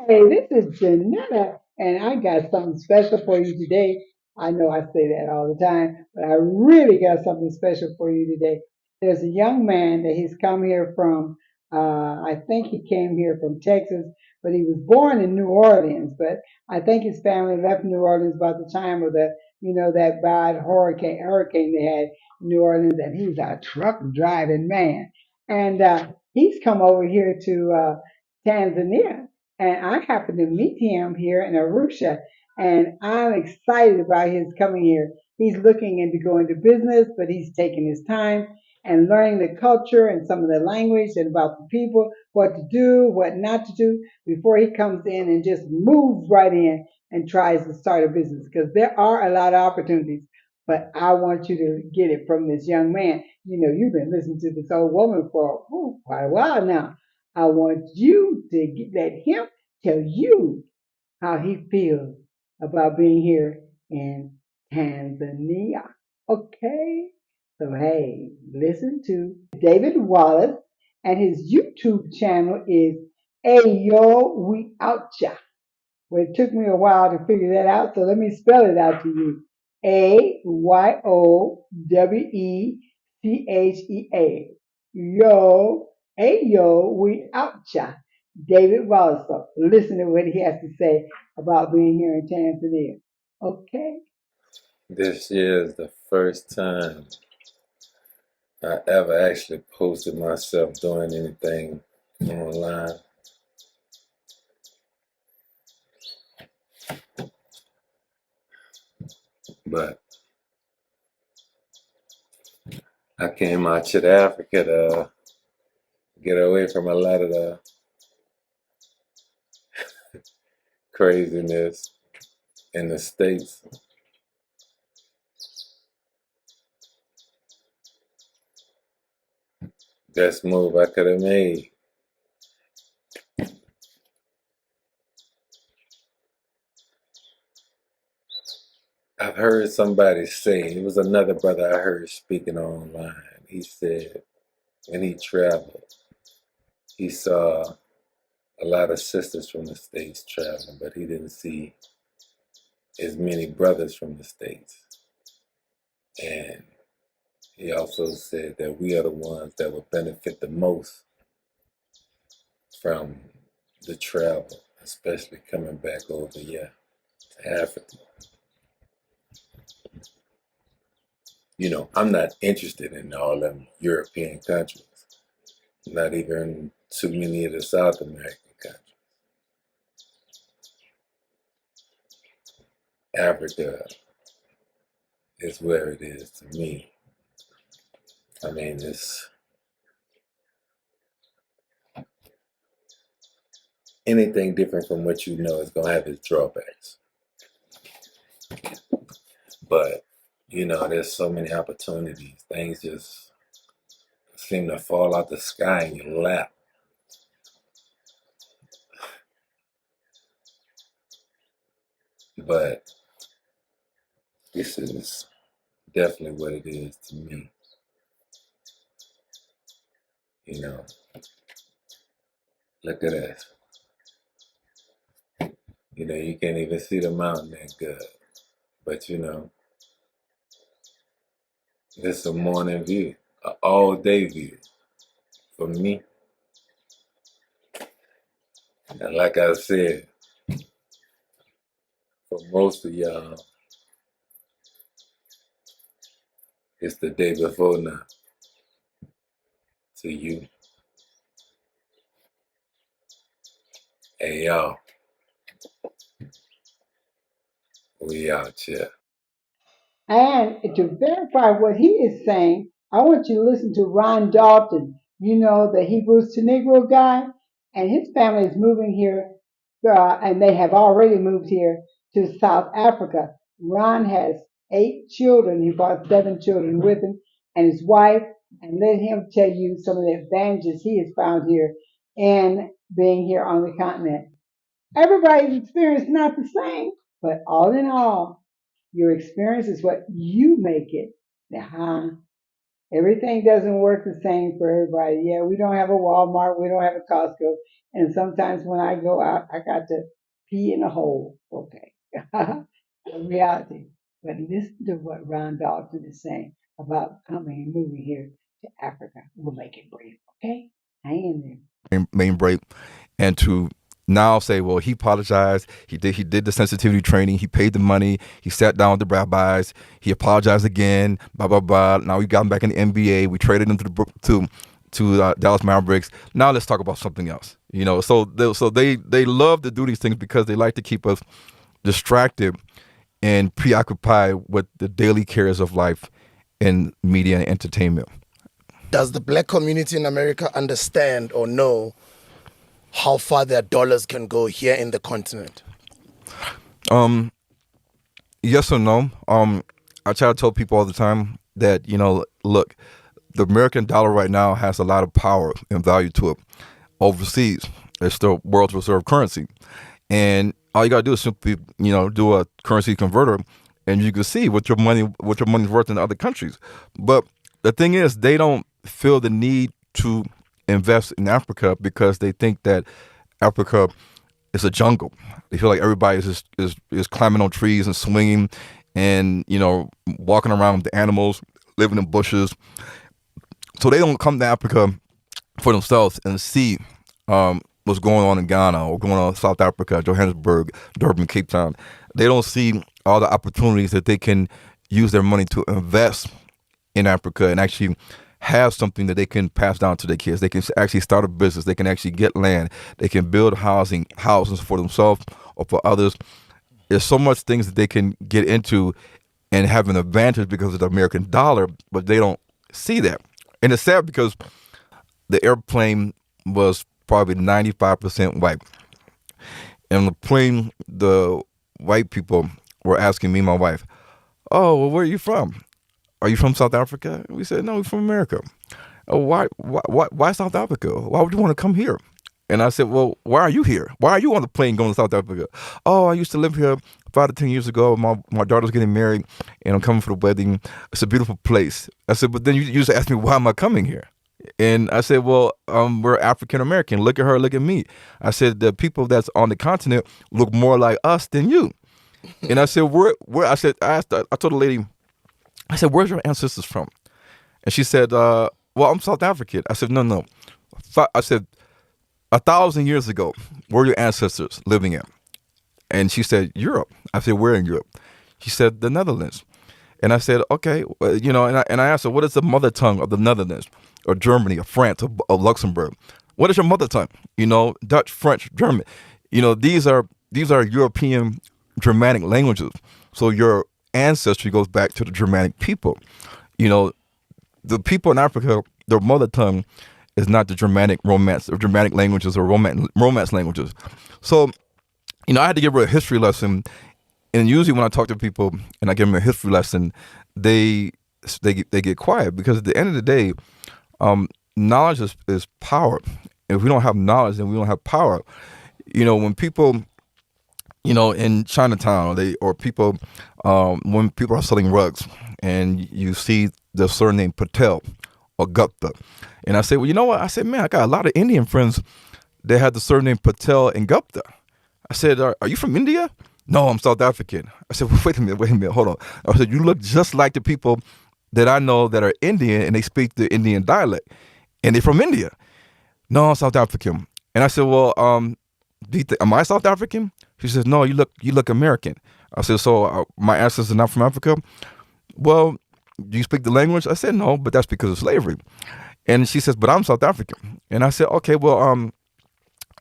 Hey, this is Janetta, and I got something special for you today. I know I say that all the time, but I really got something special for you today. There's a young man that he's come here from, I think he came here from Texas, but he was born in New Orleans. But I think his family left New Orleans about the time of that bad hurricane they had in New Orleans, and he's a truck driving man. And he's come over here to Tanzania, and I happened to meet him here in Arusha, and I'm excited about his coming here. He's looking into going to business, but he's taking his time and learning the culture and some of the language and about the people, what to do, what not to do before he comes in and just moves right in and tries to start a business, because there are a lot of opportunities. But I want you to get it from this young man. You know, you've been listening to this old woman for quite a while now. I want you to let him tell you how he feels about being here in Tanzania. Okay? So, hey, listen to David Wallace, and his YouTube channel is Ayo We Outcha. Well, it took me a while to figure that out, so let me spell it out to you. Ayowecheah. Yo, Ayo We Outcha. David Wallace. So listen to what he has to say about being here in Tanzania. Okay? This year is the first time I ever actually posted myself doing anything online. But I came out to Africa to get away from a lot of the craziness in the States. Best move I could have made. I've heard somebody say, it was another brother I heard speaking online. He said when he traveled, he saw a lot of sisters from the States traveling, but he didn't see as many brothers from the States. And he also said that we are the ones that would benefit the most from the travel, especially coming back over here to Africa. You know, I'm not interested in all them European countries, not even too many of the South American countries. Africa is where it is to me. I mean, it's anything different from what you know is going to have its drawbacks. But, you know, there's so many opportunities. Things just seem to fall out the sky in your lap. But this is definitely what it is to me. You know, look at this. You know, you can't even see the mountain that good. But, you know, it's a morning view, an all day view for me. And like I said, for most of y'all, it's the day before now. To you, hey y'all, we out here. And to verify what he is saying, I want you to listen to Ron Dalton. You know, the Hebrews to Negro guy, and his family is moving here, and they have already moved here to South Africa. Ron has 8 children. He brought 7 children with him and his wife, and let him tell you some of the advantages he has found here in being here on the continent. Everybody's experience is not the same, but all in all, your experience is what you make it. Uh-huh. Everything doesn't work the same for everybody. Yeah, we don't have a Walmart, we don't have a Costco, and sometimes when I go out, I got to pee in a hole. Okay, a reality. But listen to what Ron Dalton is saying about coming and moving here to Africa. We'll make it brief, okay? Hang in there. Main break, and to now say, well, he apologized. He did the sensitivity training. He paid the money. He sat down with the rabbis. He apologized again. Blah blah blah. Now we got him back in the NBA. We traded him to Dallas Mavericks. Now let's talk about something else. So they love to do these things because they like to keep us distracted and preoccupied with the daily cares of life in media and entertainment. Does the black community in America understand or know how far their dollars can go here in the continent? Yes or no. I try to tell people all the time that, look, the American dollar right now has a lot of power and value to it. Overseas, it's the world's reserve currency. And all you gotta do is simply, do a currency converter, and you can see what your money's worth in other countries. But the thing is, they don't feel the need to invest in Africa because they think that Africa is a jungle. They feel like everybody is climbing on trees and swinging, and walking around with the animals, living in bushes. So they don't come to Africa for themselves and see what's going on in Ghana or going on in South Africa, Johannesburg, Durban, Cape Town. They don't see all the opportunities that they can use their money to invest in Africa and actually have something that they can pass down to their kids. They can actually start a business. They can actually get land. They can build houses for themselves or for others. There's so much things that they can get into and have an advantage because of the American dollar, but they don't see that. And it's sad because the airplane was probably 95% white. And on the plane, the white people were asking me and my wife, "Oh, well, where are you from? Are you from South Africa?" We said, "No, we're from America." "Oh, why South Africa? Why would you want to come here?" And I said, "Well, why are you here? Why are you on the plane going to South Africa?" "Oh, I used to live here 5 to 10 years ago. My daughter's getting married, and I'm coming for the wedding. It's a beautiful place." I said, "But then you used to ask me, why am I coming here?" And I said, "Well, we're African American. Look at her, look at me." I said, "The people that's on the continent look more like us than you." And I said, "Where?" I told the lady, I said, "Where's your ancestors from?" And she said, "Well, I'm South African." I said, "No. I said, 1,000 years ago, where are your ancestors living in?" And she said, "Europe." I said, "Where in Europe?" She said, "The Netherlands." And I said, "Okay, well, and I asked her, what is the mother tongue of the Netherlands or Germany or France or Luxembourg? What is your mother tongue? Dutch, French, German. These are European Germanic languages. So your ancestry goes back to the Germanic people. The people in Africa, their mother tongue is not the Germanic Romance or Germanic languages or Romance languages. So, I had to give her a history lesson. And usually when I talk to people and I give them a history lesson, they get quiet because at the end of the day, knowledge is power. If we don't have knowledge, then we don't have power. When people, in Chinatown, when people are selling rugs and you see the surname Patel or Gupta, and I say, well, you know what? I said, man, I got a lot of Indian friends that had the surname Patel and Gupta. I said, are you from India? "No, I'm South African." I said, well, wait a minute, hold on. I said, "You look just like the people that I know that are Indian and they speak the Indian dialect, and they're from India." "No, I'm South African." And I said, "Well, am I South African?" She says, "No, you look American." I said, "So my ancestors are not from Africa?" "Well, do you speak the language?" I said, "No, but that's because of slavery." And she says, "But I'm South African." And I said, "Okay, well,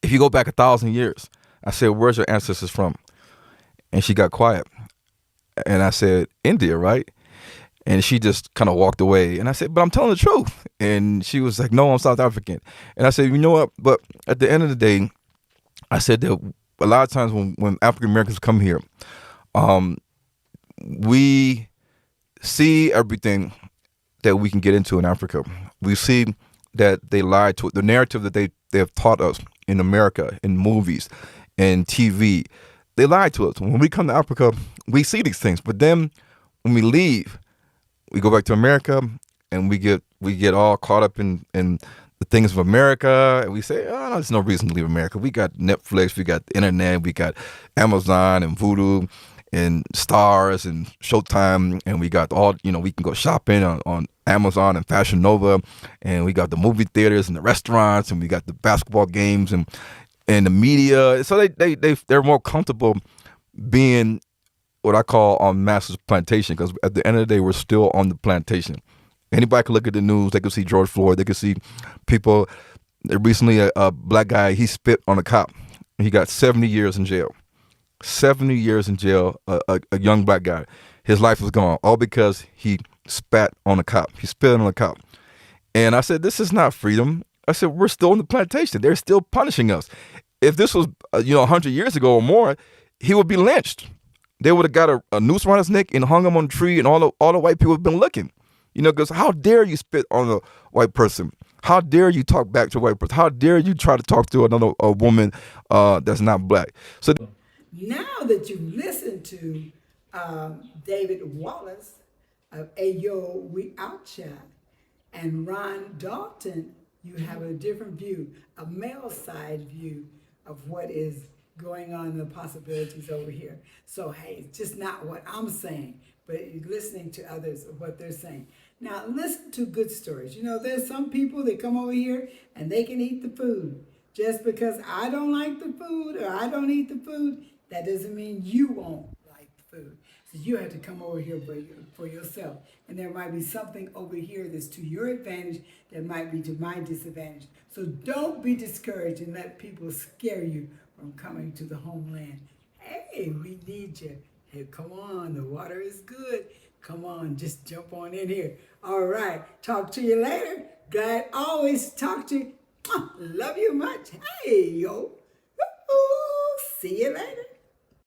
if you go back 1,000 years," I said, "where's your ancestors from?" And she got quiet. And I said, "India, right?" And she just kind of walked away. And I said, "But I'm telling the truth." And she was like, "No, I'm South African." And I said, "You know what? But at the end of the day," I said that a lot of times when African Americans come here, we see everything that we can get into in Africa. We see that they lie to it. The narrative that they have taught us in America, in movies, in TV, they lie to us. When we come to Africa, we see these things. But then when we leave, we go back to America, and we get all caught up in the things of America, and we say, oh, no, there's no reason to leave America. We got Netflix, we got the internet, we got Amazon and Vudu and Stars and Showtime, and we got all, we can go shopping on Amazon and Fashion Nova, and we got the movie theaters and the restaurants, and we got the basketball games and the media. So they're more comfortable being what I call on Master's plantation, because at the end of the day, we're still on the plantation. Anybody can look at the news. They can see George Floyd. They can see people. Recently, a black guy, he spit on a cop. He got 70 years in jail. 70 years in jail, a young black guy. His life was gone, all because he spat on a cop. He spit on a cop. And I said, this is not freedom. I said, we're still on the plantation. They're still punishing us. If this was, 100 years ago or more, he would be lynched. They would have got a noose around his neck and hung him on a tree, and all the white people have been looking. Because how dare you spit on a white person? How dare you talk back to a white person? How dare you try to talk to a woman that's not black? So now that you've listened to David Wallace of Ayo We Outshine and Ron Dalton, you have a different view, a male side view of what is going on, the possibilities over here. So hey, it's just not what I'm saying, but you're listening to others of what they're saying. Now listen to good stories. There's some people that come over here and they can eat the food. Just because I don't like the food or I don't eat the food, that doesn't mean you won't like the food. So you have to come over here for yourself. And there might be something over here that's to your advantage that might be to my disadvantage. So don't be discouraged and let people scare you from coming to the homeland. Hey, we need you. Hey, come on, the water is good. Come on, just jump on in here. All right, talk to you later. Glad always talk to you. Love you much. Hey, yo. See you later.